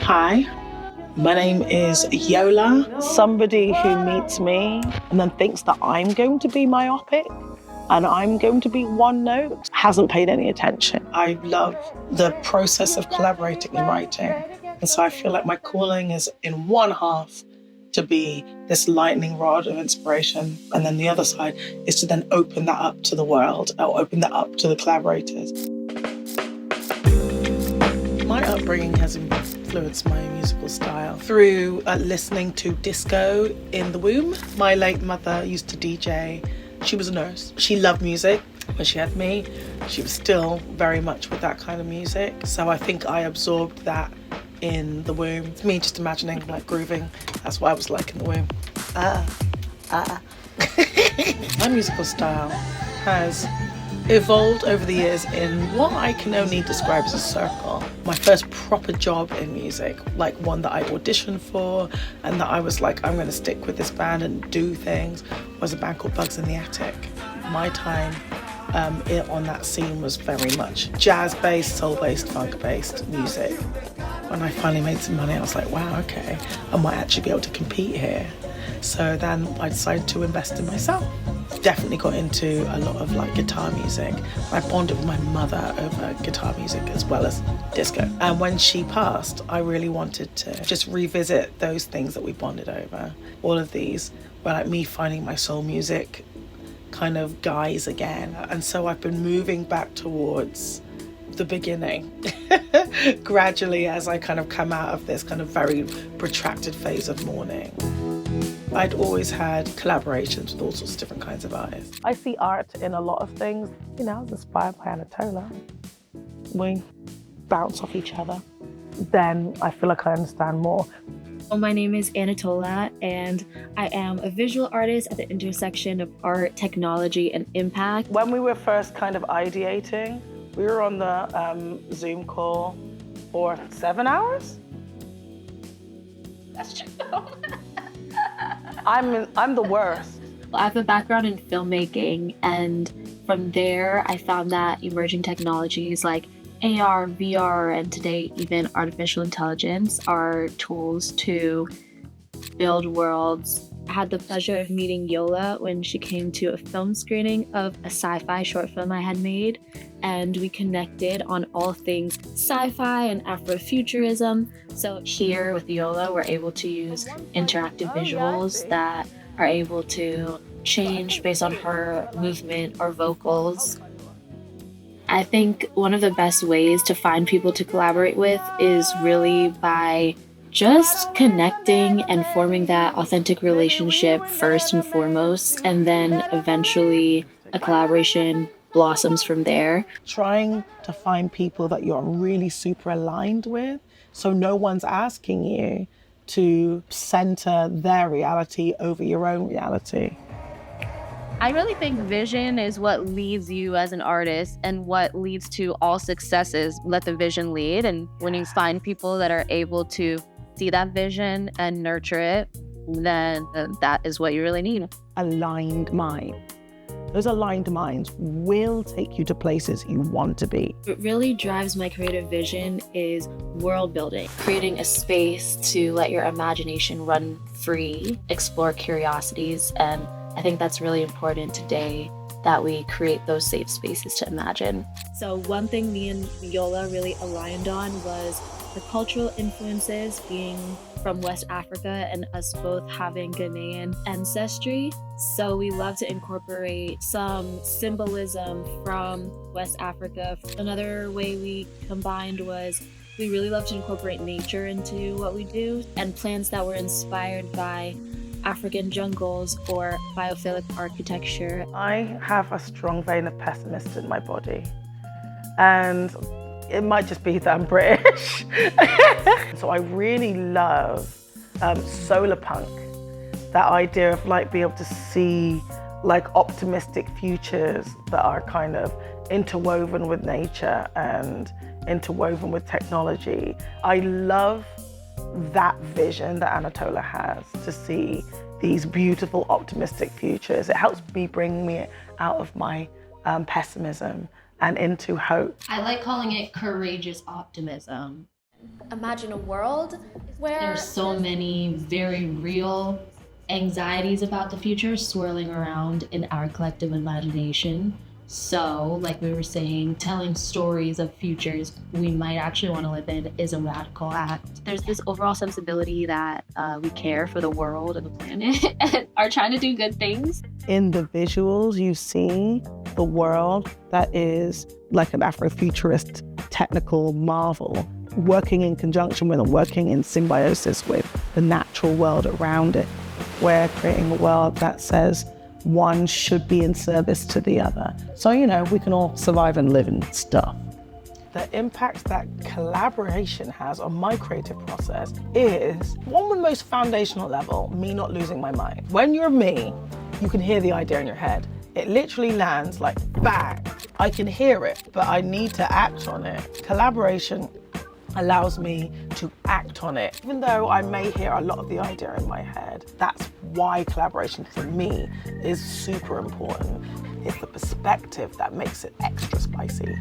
Hi, my name is Yola. Somebody who meets me and then thinks that I'm going to be myopic and I'm going to be one note hasn't paid any attention. I love the process of collaborating and writing. And so I feel like my calling is in one half to be this lightning rod of inspiration. And then the other side is to then open that up to the world, or open that up to the collaborators. My upbringing has influenced my musical style through listening to disco in the womb. My late mother used to DJ. She was a nurse. She loved music. When she had me, she was still very much with that kind of music. So I think I absorbed that in the womb. It's me just imagining like grooving. That's what I was like in the womb. My musical style has evolved over the years in what I can only describe as a circle. My first proper job in music, like one that I auditioned for and that I was like, I'm gonna stick with this band and do things, was a band called Bugs in the Attic. My time on that scene was very much jazz-based, soul-based, funk-based music. When I finally made some money, I was like, wow, okay, I might actually be able to compete here. So then I decided to invest in myself. Definitely got into a lot of like guitar music. I bonded with my mother over guitar music as well as disco. And when she passed, I really wanted to just revisit those things that we bonded over. All of these were like me finding my soul music kind of guys again. And so I've been moving back towards the beginning gradually as I kind of come out of this kind of very protracted phase of mourning. I'd always had collaborations with all sorts of different kinds of artists. I see art in a lot of things. You know, I was inspired by Anatola. We bounce off each other. Then I feel like I understand more. Well, my name is Anatola, and I am a visual artist at the intersection of art, technology, and impact. When we were first kind of ideating, we were on the Zoom call for 7 hours. That's true. I'm the worst. I have a background in filmmaking, and from there I found that emerging technologies like AR, VR, and today even artificial intelligence are tools to build worlds. I had the pleasure of meeting Yola when she came to a film screening of a sci-fi short film I had made, and we connected on all things sci-fi and Afrofuturism. So here with Yola, we're able to use interactive visuals that are able to change based on her movement or vocals. I think one of the best ways to find people to collaborate with is really by just connecting and forming that authentic relationship first and foremost, and then eventually a collaboration blossoms from there. Trying to find people that you're really super aligned with, so no one's asking you to center their reality over your own reality. I really think vision is what leads you as an artist, and what leads to all successes. Let the vision lead, and when you find people that are able to see that vision and nurture it, then that is what you really need. Aligned mind. Those aligned minds will take you to places you want to be. What really drives my creative vision is world building, creating a space to let your imagination run free, explore curiosities, and I think that's really important today, that we create those safe spaces to imagine. So one thing me and Yola really aligned on was the cultural influences, being from West Africa and us both having Ghanaian ancestry. So we love to incorporate some symbolism from West Africa. Another way we combined was we really love to incorporate nature into what we do, and plants that were inspired by African jungles or biophilic architecture. I have a strong vein of pessimist in my body, and it might just be that I'm British. So I really love solar punk, that idea of like being able to see like optimistic futures that are kind of interwoven with nature and interwoven with technology. I love that vision that Anatola has, to see these beautiful optimistic futures. It helps me bring me out of my pessimism and into hope. I like calling it courageous optimism. imagine a world where There's so many very real anxieties about the future swirling around in our collective imagination. So, like we were saying, telling stories of futures we might actually want to live in is a radical act. There's this overall sensibility that we care for the world and the planet and are trying to do good things. In the visuals, you see the world that is like an Afrofuturist technical marvel, working in conjunction with and working in symbiosis with the natural world around it. We're creating a world that says one should be in service to the other. So, you know, we can all survive and live and stuff. The impact that collaboration has on my creative process is, on the most foundational level, me not losing my mind. When you're me, you can hear the idea in your head. It literally lands like bang. I can hear it, but I need to act on it. Collaboration allows me to act on it. Even though I may hear a lot of the idea in my head, that's why collaboration for me is super important. It's the perspective that makes it extra spicy.